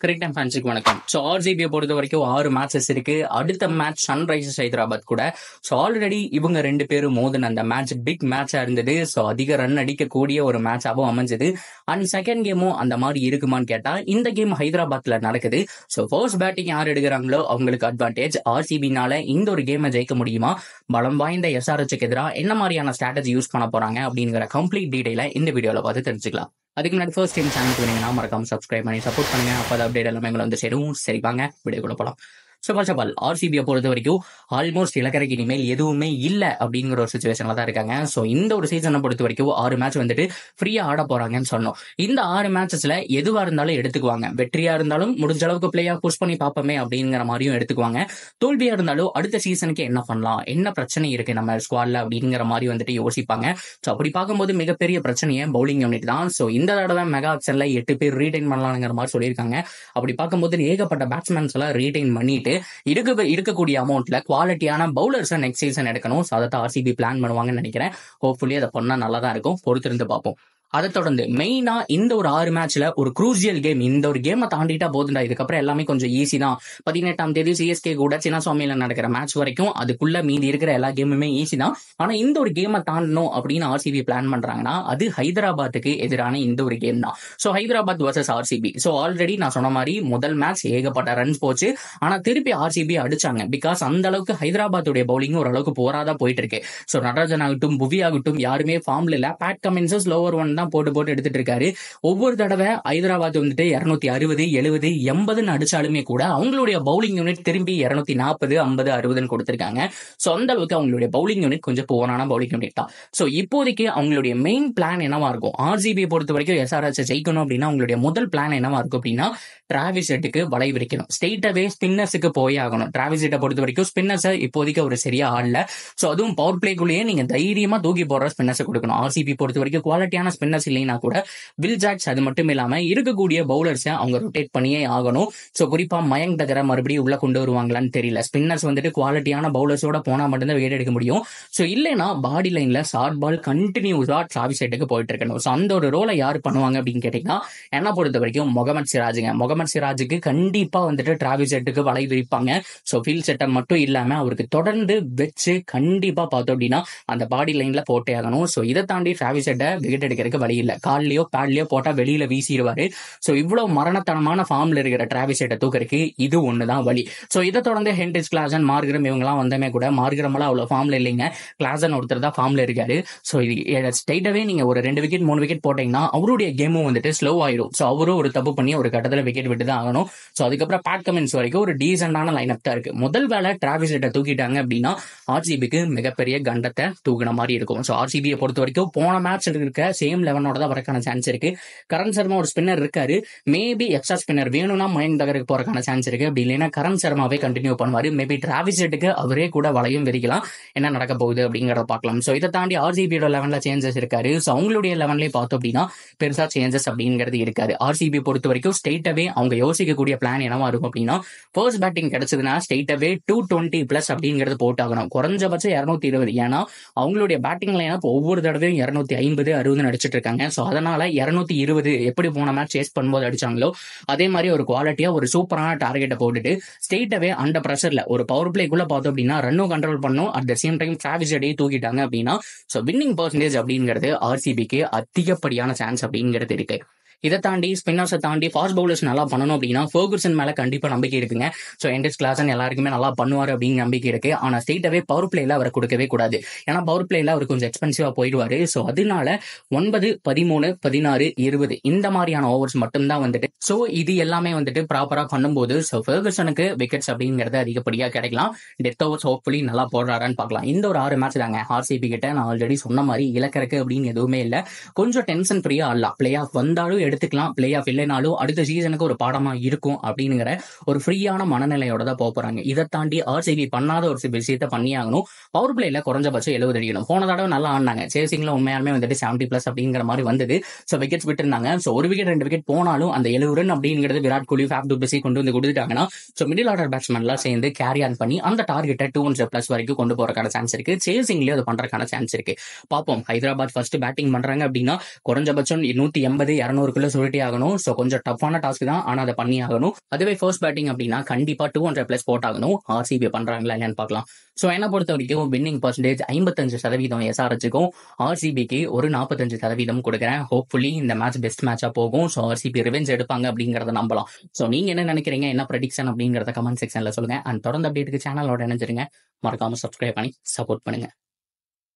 Cricket time ஃபேன்ஸுக்கு வணக்கம். So ஆர்சிபியை பொறுத்த வரைக்கும் 6 மேட்சஸ் இருக்கு. அடுத்த மேட்ச் சன்ரைசர்ஸ் ஹைதராபாத் கூட. ஸோ ஆல்ரெடி இவங்க 2 பேரும் மோதின அந்த மேட்ச் பிக் மேட்சா இருந்தது. ஸோ அதிக ரன் அடிக்கக்கூடிய ஒரு மேட்சாகவும் அமைஞ்சது. அண்ட் செகண்ட் கேமும் அந்த மாதிரி இருக்குமான்னு கேட்டா இந்த கேம் ஹைதராபாத்ல நடக்குது. ஸோ ஃபர்ஸ்ட் பேட்டிங் யார் எடுக்கிறாங்களோ அவங்களுக்கு அட்வான்டேஜ். ஆர்சிபினால இந்த ஒரு கேமை ஜெயிக்க முடியுமா, பலம் வாய்ந்த எஸ்ஆர்ஹெச்சுக்கு எதிராக என்ன மாதிரியான ஸ்ட்ராட்டஜி யூஸ் பண்ண போறாங்க அப்படிங்கிற கம்ப்ளீட் டீடைலை இந்த வீடியோல பார்த்து தெரிஞ்சுக்கலாம். அதுக்கு முன்னாடி ஃபர்ஸ்ட் டைம் சேனலுக்கு வரீங்கன்னா மறக்காம சப்ஸ்கிரைப் பண்ணி சப்போர்ட் பண்ணுங்க. அப்போ அப்டேட் எல்லாமே எங்களை வந்து சேரும். சரி வாங்க வீடியோக்குள்ள போலாம். ஸோ ஃபர்ஸ்ட் ஆஃப் ஆல் ஆர்சிபியை பொறுத்த வரைக்கும் ஆல்மோஸ்ட் இலக்கரைக்கு இனிமேல் எதுவுமே இல்லை அப்படிங்கிற ஒரு சுச்சுவேஷன்ல தான் இருக்காங்க. ஸோ இந்த ஒரு சீசனை பொறுத்த வரைக்கும் 6 மேட்ச் வந்துட்டு ஃப்ரீயா ஆட போறாங்கன்னு சொன்னோம். இந்த 6 மேட்சஸ்ல எதுவா இருந்தாலும் எடுத்துக்குவாங்க. வெற்றியா இருந்தாலும் முடிஞ்ச அளவுக்கு பிளேயா புஷ் பண்ணி பார்ப்போமே அப்படிங்கிற மாதிரியும் எடுத்துக்குவாங்க. தோல்வியா இருந்தாலும் அடுத்த சீசனுக்கு என்ன பண்ணலாம், என்ன பிரச்சனை இருக்கு நம்ம ஸ்குவாட்ல அப்படிங்கிற மாதிரி வந்துட்டு யோசிப்பாங்க. ஸோ அப்படி பார்க்கும்போது மிகப்பெரிய பிரச்சனையே பவுலிங் யூனிட் தான். ஸோ இந்த தடவை மெகா ஆக்ஷன்ல 8 பேர் ரீடைன் பண்ணலாங்கிற மாதிரி சொல்லியிருக்காங்க. அப்படி பார்க்கும்போது ஏகப்பட்ட பேட்ஸ்மேன்ஸ் எல்லாம் ரீடைன் பண்ணிட்டு இருக்கக்கூடிய அமௌண்ட்ல குவாலிட்டியான பவுலர்ஸை நெக்ஸ்ட் சீசன் எடுக்கணும். ஸோ அதை ஆர்சிபி பிளான் பண்ணுவாங்கன்னு நினைக்கிறேன். ஹோப்ஃபுல்லி அதை பண்ணா நல்லா தான் இருக்கும். பொறுத்திருந்து பார்ப்போம். அதை தொடர்ந்து மெயினா இந்த ஒரு 6 மேட்ச்ல ஒரு குரூசியல் கேம், இந்த ஒரு கேமை தாண்டிட்டா போதுண்டா, இதுக்கப்புறம் எல்லாமே கொஞ்சம் ஈஸி தான். 18ஆம் தேதி சிஎஸ்கே கூட சின்னசுவாமியில நடக்கிற மேட்ச் வரைக்கும் அதுக்குள்ள மீதி இருக்கிற எல்லா கேமுமே ஈஸி தான். ஆனா இந்த ஒரு கேமை தாண்டணும் அப்படின்னு ஆர்சிபி பிளான் பண்றாங்கன்னா அது ஹைதராபாத்துக்கு எதிரான இந்த ஒரு கேம் தான். So Hyderabad versus RCB. So already நான் சொன்ன மாதிரி முதல் மேட்ச் ஏகப்பட்ட ரன்ஸ் போச்சு. ஆனா திருப்பி ஆர்சிபி அடிச்சாங்க. பிகாஸ் அந்த அளவுக்கு ஹைதராபாத்துடைய பவுலிங் ஓரளவுக்கு போராதான் போயிட்டு இருக்கு. ஸோ நடராஜன் ஆகட்டும், புவி ஆகட்டும் யாருமே ஃபார்ம்ல இல்ல. பேட் கமின்ஸ் லோவர் ஒன் போட்டு எடுத்துட்டு இருக்காரு. ஒவ்வொரு தடவை ஹைதராபாத் வந்துட்டு 260, 70, 80 அடிச்சாலுமே கூட அவங்களுடைய பவுலிங் யூனிட் திரும்பி 240, 50, 60 கொடுத்திருக்காங்க. சோ அந்த அளவுக்கு அவங்களுடைய பவுலிங் யூனிட் கொஞ்சம் போரான பவுலிங் யூனிட் தான். சோ இப்போதைக்கு அவங்களுடைய மெயின் பிளான் என்னவா இருக்கும், ஆர்சிபி பொறுத்த வரைக்கும் எஸ்ஆர்ஹெச் ஜெயிக்கணும் அப்படின்னா அவங்களுடைய முதல் பிளான் என்னவா இருக்கும் அப்படின்னா டிராவிஸ் ஹெட்டுக்கு வலை விரிக்கணும். ஸ்ட்ரெயிட்டாவே ஸ்பின்னர்ஸுக்கு போய் ஆகணும். டிராவிஸ் ஹெட்டை பொறுத்த வரைக்கும் ஸ்பின்னர்ஸ் இப்போதைக்கு ஒரு சரியா ஆடல. சோ அதுவும் பவர் பிளேக்குள்ளேயே நீங்க தைரியமா தூக்கி போடுற ஸ்பின்னர்ஸ் கொடுக்கணும். ஆர்சிபி பொறுத்த வரைக்கும் குவாலிட்டியான ஸ்பின்னர்ஸ் இல்லைன்னா கூட வில் ஜாக்ஸ் அது மட்டும் இல்லாம இருக்கக்கூடிய பவுலர்ஸை அவங்க ரொட்டேட் பண்ணியே ஆகணும். சோ குறிப்பா மயங்க் தகர மறுபடியும் உள்ள கொண்டு வருவாங்களான்னு தெரியல. ஸ்பின்னர்ஸ் வந்துட்டு குவாலிட்டியான பவுலர்ஸோட போனா மட்டும்தான் விக்கெட் எடுக்க முடியும். சோ இல்லைன்னா பாடி லைன்ல ஷார்ட் பால் கண்டினியூஸா டிராவிஸ் ஹெட்டுக்கு போயிட்டு இருக்கணும். சோ அந்த ஒரு ரோலை யாரு பண்ணுவாங்க அப்படின்னு கேட்டீங்கன்னா என்ன பொறுத்த வரைக்கும் முகமது சிராஜுங்க. முகமது சிராஜுக்கு கண்டிப்பா வந்துட்டு டிராவிஸ் ஹெட்டுக்கு வலை விரிப்பாங்க. சோ ஃபீல்ட் செட்டப் மட்டும் இல்லாம அவருக்கு தொடர்ந்து வச்சு கண்டிப்பா பார்த்தோம் அப்படின்னா அந்த பாடி லைன்ல போட்டே ஆகணும். சோ இதை தாண்டி டிராவிஸ் ஹெட்டை விக்கெட் எடுக்கிறதுக்கு வழி இல்ல. கால்லயோ பேட்லயோ போட்டா வெளியில வீசிடுவாரு. சோ இவ்வளவு மரணத்தனமான ஃபார்ம்ல இருக்கிற டிராவிஸ் ஹெட்டை தூக்கறதுக்கு இது ஒண்ணுதான் வழி. சோ இதை தொடர்ந்து ஹென்ரிச், கிளாசன், மார்கரம் இவங்க எல்லாம் வந்தமே கூட மார்கரம் எல்லாம் அவ்வளவு ஃபார்ம்ல இல்லைங்க. கிளாசன் ஒருத்தர் தான் ஃபார்ம்ல இருக்காரு. சோ இது ஸ்ட்ரைட்டாவே நீங்க ஒரு 2 விக்கெட் 3 விக்கெட் போட்டீங்கன்னா அவருடைய கேமும் வந்துட்டு ஸ்லோ ஆயிடும். சோ அவரும் ஒரு தப்பு பண்ணி ஒரு கட்டத்துல விக்கெட் விட்டு தான் ஆகணும். சோ அதுக்கப்புறம் பேட் கமின்ஸ் வரைக்கும் ஒரு டீசென்டான லைன் அப் தான் இருக்கு. முதல் வேலை டிராவிஸ் ஹெட்டை தூக்கிட்டாங்க அப்படின்னா ஆர்சிபிக்கு மிகப்பெரிய கண்டத்தை தூக்கின மாதிரி இருக்கும். சோ ஆர்சிபியை பொறுத்த வரைக்கும் போன மேட்ச் இருக்க சேம் 11ஓட தான் வரக்கான சான்ஸ் இருக்கு. கரண் சர்மா ஒரு ஸ்பின்னர் இருக்காரு. மேபி எக்ஸ்ட்ரா ஸ்பின்னர் வேணும்னா மயங்க் தகருக்கு போறதுக்கான சான்ஸ் இருக்கு. அப்படி இல்லைன்னா கரண் சர்மாவே கண்டினியூ பண்ணுவாரு. மேபி டிராவிஸ் ஹெட்டுக்கு அவரே கூட வலையும் விரிக்கலாம். என்ன நடக்க போகுது அப்படிங்கறத பார்க்கலாம். சோ இதை தாண்டி ஆர்சிபியோட 11ல சேஞ்சஸ் இருக்காரு. சோ அவங்களுடைய 11லயே பார்த்தோம் அப்படின்னா பெருசா சேஞ்சஸ் அப்படிங்கிறது இருக்காரு. ஆர்சிபி பொறுத்த வரைக்கும் ஸ்ட்ரெயிட்டாவே அவங்க யோசிக்கக்கூடிய பிளான் என்னவா இருக்கும் அப்படின்னா ஃபர்ஸ்ட் பேட்டிங் கிடைச்சதுன்னா ஸ்ட்ரெயிட்டாவே 220+ அப்படிங்கிறது போட்டாகணும். குறைஞ்சபட்சம் 220. ஏன்னா அவங்களுடைய பேட்டிங் லைனப் ஒவ்வொரு தடவையும் 250, 60 அடிச்சிட்டு இருக்காங்க. சோ அதனால 220 எப்படி போன மேட்ச் சேஸ் பண்ணும்போது அடிச்சாங்களோ அதே மாதிரி ஒரு குவாலிட்டியா ஒரு சூப்பரான டார்கெட்டை போட்டுட்டு ஸ்ட்ரெயிட்டாவே அண்டர் பிரஷர்ல ஒரு பவர் பிளேக்குள்ள பார்த்தோம் அப்படின்னா ரன்னும் கண்ட்ரோல் பண்ணும். At the same time Travis ஹெட்டையும் தூக்கிட்டாங்க அப்படின்னா சோ வின்னிங் பெர்சன்டேஜ் அப்படிங்கிறது ஆர்சிபிக்கு அதிகப்படியான சான்ஸ் அப்படிங்கிறது இருக்கு. இதை தாண்டி ஸ்பின்னர்ஸை தாண்டி ஃபாஸ்ட் பவுலர்ஸ் நல்லா பண்ணணும் அப்படின்னா ஃபர்குசன் மேல கண்டிப்பா நம்பிக்கை இருக்குங்க. சோ ஹென்ரிச், கிளாசன் எல்லாருக்குமே நல்லா பண்ணுவாரு அப்படின்னு நம்பிக்கை இருக்கு. ஆனா ஸ்ட்ரெயிட்டாவே பவர் பிளேல அவரை கொடுக்கவே கூடாது. ஏன்னா பவர் பிளேல அவர் கொஞ்சம் எக்ஸ்பென்சிவா போயிடுவாரு. சோ அதனால 9, 13, 16, 20 இந்த மாதிரியான ஓவர்ஸ் மட்டும்தான் வந்துட்டு. சோ இது எல்லாமே வந்துட்டு ப்ராப்பரா பண்ணும்போது சோ ஃபர்குசனுக்கு விக்கெட்ஸ் அப்படிங்கறது அதிகப்படியா கிடைக்கலாம். டெத் ஓவர்ஸ் ஹோப்ஃபுல்லி நல்லா போடுறாரான்னு பார்க்கலாம். இந்த ஒரு 6 மேட்ச் தாங்க ஆர்சிபி கிட்ட நான் ஆல்ரெடி சொன்ன மாதிரி இலக்கறக்கு அப்படின்னு எதுவுமே இல்ல. கொஞ்சம் டென்ஷன் ஃப்ரீயா ஆடலாம். பிளே ஆஃப் வந்தாலும் எடுத்துக்கலாம், பிளே ஆஃப் இல்லைனாலும் அடுத்த சீசனுக்கு ஒரு பாடமா இருக்கும் அப்படிங்கிற ஒரு ஃப்ரீயான மனநிலையோட தான் போறாங்க. இதை தாண்டி ஆர்சிபி பண்ணாத ஒரு விஷயத்த பண்ணி ஆகணும். பவர் பிளேல குறைஞ்சபட்சம் 70 அடிக்கணும். போன தடவை நல்லா ஆடினாங்க. சேசிங்ல உண்மையாலுமே வந்துட்டு 70+ அப்படிங்கிற மாதிரி வந்தது. சோ விக்கெட்ஸ் விட்டு இருந்தாங்க. சோ ஒரு விக்கெட் 2 விக்கெட் போனாலும் அந்த 70 ரன் அப்படிங்கிறது விராட் கோலி, ஃபேப் டு பிளஸி கொண்டு வந்து கொடுத்துட்டாங்கன்னா சோ மிடில் ஆர்டர் பேட்ஸ்மேன் எல்லாம் சேர்ந்து கேரி ஆன் பண்ணி அந்த டார்கெட்டை 200+ வரைக்கும் கொண்டு போறதுக்கான சான்ஸ் இருக்கு. சேசிங்லயே அது பண்றதுக்கான சான்ஸ் இருக்கு. பாப்போம். ஹைதராபாத் ஃபர்ஸ்ட் பேட்டிங் பண்றாங்க அப்படின்னா குறைஞ்சபட்சம் 180, 200 அதுக்குள்ள சொல்லிட்டே ஆகணும். ஸோ கொஞ்சம் டஃப்பான டாஸ்க் தான், ஆனால் அதை பண்ணி ஆகணும். அதுவே ஃபர்ஸ்ட் பேட்டிங் அப்படின்னா கண்டிப்பாக 200+ போட்டாகணும். ஆர்சிபி பண்ணுறாங்களா இல்லையான்னு பார்க்கலாம். ஸோ என்னை பொறுத்த வரைக்கும் வின்னிங் பர்சன்டேஜ் 55% எஸ்ஆர்ஹெச்சுக்கும், ஆர்சிபிக்கு ஒரு 45% கொடுக்குறேன். ஹோப்ஃபுல்லி இந்த மேட்ச் பெஸ்ட் மேட்சாக போகும். ஸோ ஆர்சிபி ரிவெஞ்ச் எடுப்பாங்க அப்படிங்கிறத நம்பலாம். ஸோ நீங்க என்ன நினைக்கிறீங்க, என்ன ப்ரெடிக்ஷன் அப்படிங்கிறத கமெண்ட் செக்ஷன்ல சொல்லுங்க. அண்ட் தொடர்ந்து அப்டேட்டுக்கு சேனலோட இணைஞ்சிருங்க. மறக்காம சப்ஸ்கிரைப் பண்ணி சப்போர்ட் பண்ணுங்க.